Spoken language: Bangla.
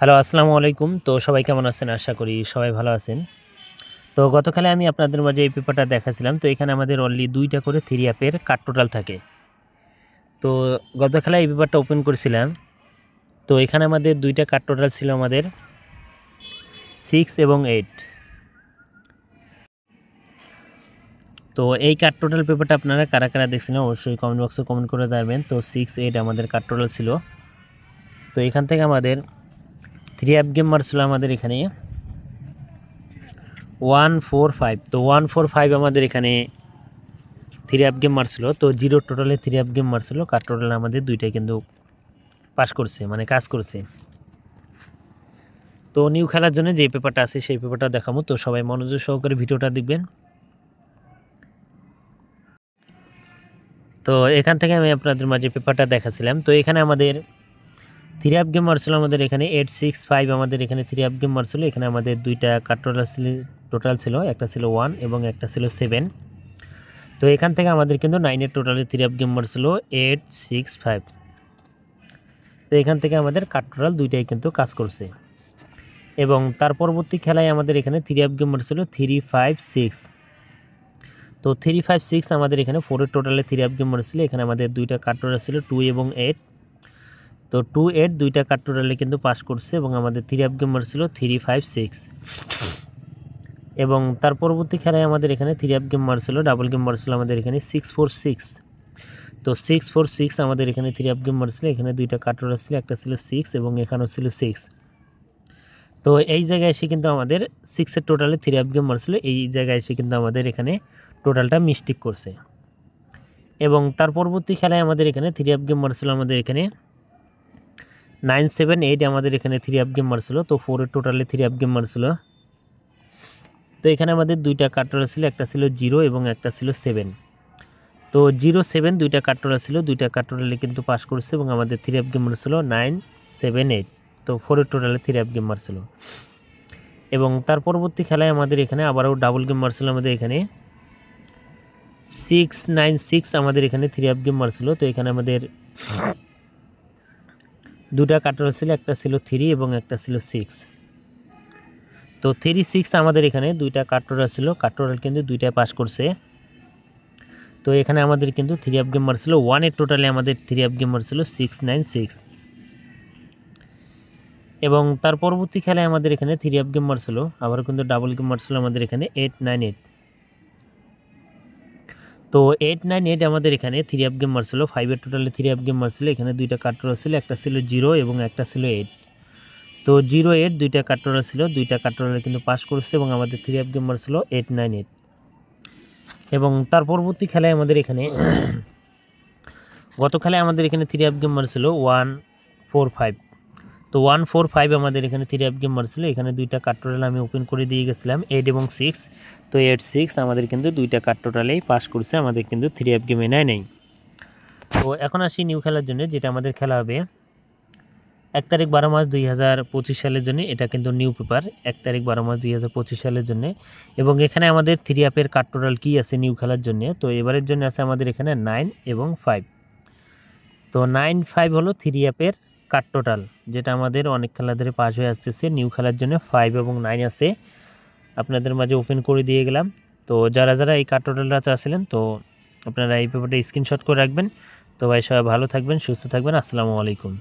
হ্যালো, আসসালামু আলাইকুম। তো সবাই কেমন আছেন? আশা করি সবাই ভালো আছেন। তো গতকালে আমি আপনাদের মাঝে এই পেপারটা দেখাছিলাম। তো এখানে আমাদের অনলি ২ টা করে থিওরি অ্যাপের কাট টোটাল থাকে। তো গতকালে এই পেপারটা ওপেন করেছিলাম। তো এখানে আমাদের ২ টা কাট টোটাল ছিল আমাদের 6 এবং 8। তো এই কাট টোটাল পেপারটা আপনারা কারা, কারা দেখছিলেন অবশ্যই কমেন্ট বক্সে কমেন্ট করে জানাবেন। তো 6, 8 আমাদের কাট টোটাল ছিল। তো এখান থেকে আমাদের 3 অ্যাপ গেম মারছিল আমাদের এখানে 145। তো 145 আমাদের এখানে 3 অ্যাপ গেম মারছিল। তো 0 টোটালে 3 অ্যাপ গেম মারছিল। কাট টোটাল আমাদের 2টাই কিন্তু পাস করছে, মানে কাজ করছে। তো নিউ খেলার জন্য যে পেপারটা আছে সেই পেপারটা দেখাবো। তো সবাই মনোযোগ সহকারে ভিডিওটা দেখবেন। তো এখান থেকে আমি আপনাদের মাঝে পেপারটা দেখাছিলাম। তো এখানে আমাদের 3 অ্যাপ গেম মারছিল আমাদের এখানে 865 আমাদের এখানে 3 অ্যাপ গেম মারছিল। এখানে আমাদের 2টা কাট টোটাল ছিল, একটা ছিল 1 এবং একটা ছিল 7। তো এখান থেকে আমাদের কিন্তু 9 এর টোটালে 3 অ্যাপ গেম মারছিল 865। তো এখান থেকে আমাদের কাট টোটাল 2টাই কিন্তু কাজ করছে। এবং তার পরবর্তী খেলায় আমাদের এখানে 3 অ্যাপ গেম ছিল 356। তো 356 আমাদের এখানে 4 এর টোটালে 3 অ্যাপ গেম ছিল। এখানে আমাদের 2টা কাট টোটাল ছিল 2 এবং 8। তো 2, 8 2টা কাট টোটালে কিন্তু পাস করছে এবং আমাদের 3 অ্যাপ গেম ছিল 356। এবং তার পরবর্তী খেলায় আমাদের এখানে 3 অ্যাপ গেম ছিল ডাবল গেম ছিল আমাদের এখানে 646। তো 646 আমাদের এখানে 3 অ্যাপ গেম ছিল। এখানে 2টা কাট টোটাল ছিল, একটা ছিল 6 এবং এখানেও ছিল 6। তো এই জায়গায় এসে কিন্তু আমাদের 6 এর টোটালে 3 অ্যাপ গেম মারছিল। এই জায়গায় এসে কিন্তু আমাদের এখানে টোটালটা মিস্টেক করছে। এবং তার পরবর্তী খেলায় আমাদের এখানে 3 অ্যাপ গেম মারছিল আমাদের এখানে 978 আমাদের এখানে 3 অ্যাপ গেম মারছিল। তো 4 এর টোটালে 3 অ্যাপ গেম মারছিল। তো এখানে আমাদের 2টা কাট টোটাল ছিল, একটা ছিল 0 এবং একটা ছিল 7। তো 0, 7 2টা কাট টোটাল ছিল, 2টা কাট টোটালে কিন্তু পাস করছে এবং আমাদের 3 অ্যাপ গেম মারছিল 978। তো 4 এর টোটালে 3 অ্যাপ গেম মারছিল। এবং তার পরবর্তী খেলায় আমাদের এখানে আবারও ডাবল গেম মারছিল আমাদের এখানে 696 আমাদের এখানে 3 অ্যাপ গেম মারছিল। তো এখানে আমাদের 2টা কাটার ছিল, একটা ছিল 3 এবং একটা ছিল 6। তো 36 আমাদের এখানে 2টা কাটোরা ছিল, কাটোরাল কিন্তু 2টায় পাস করছে। তো এখানে আমাদের কিন্তু 3 অ্যাপ গেম মারছিল 1 এর টোটালে আমাদের 3 অ্যাপ গেম মারছিল 696। এবং তার পরবর্তী খেলায় আমাদের এখানে 3 অ্যাপ গেম মারছিল, আবারও কিন্তু ডাবল গেম মারছিল আমাদের এখানে 898। তো 898 আমাদের এখানে 3 অ্যাপ গেম মারছিল, 5 এর টোটালে 3 অ্যাপ গেম মারছিল। এখানে 2টা কাটোরা ছিল, একটা ছিল 0 এবং একটা ছিল 8। তো 0, 8 2টা কাটোরা ছিল, 2টা কাটোরা কিন্তু পাস করছে এবং আমাদের 3 অ্যাপ গেম মারছিল 898। এবং তার পরবর্তী খেলায় আমাদের এখানে গত খেলায় আমাদের এখানে 3 অ্যাপ গেম মারছিল 145। তো 145 আমাদের এখানে 3 অ্যাপ গেম মারছিল। এখানে 2টা কাট টোটাল আমি ওপেন করে দিয়ে গেছিলাম 8 এবং 6। তো 8, 6 আমাদের কিন্তু 2টা কাট টোটালেই পাস করছে, আমাদের কিন্তু 3 অ্যাপ গেমে নেয় নেই। তো এখন আসি নিউ খেলার জন্য, যেটা আমাদের খেলা হবে 1 তারিখ 12 মাস 2025 সালের জন্য। এটা কিন্তু নিউ পেপার 1 তারিখ 12 মাস 2025 সালের জন্য। এবং এখানে আমাদের 3 অ্যাপের কাট টোটাল কী আছে নিউ খেলার জন্য। তো এবারের জন্য আছে আমাদের এখানে 9 এবং 5। তো 9, 5 হলো 3 অ্যাপের কাট টোটাল, যেটা আমাদের অনেক খেলা ধরে পাস হয়ে আসতেছে। নিউ খেলার জন্য 5 এবং 9 আছে, আপনাদের মাঝে ওপেন করে দিয়ে গেলাম। তো যারা যারা এই কাট টোটালটা চাচ্ছিলেন, তো আপনারা এই পেপারটা স্ক্রিনশট করে রাখবেন। তো ভাই সবাই ভালো থাকবেন, সুস্থ থাকবেন। আসসালামু আলাইকুম।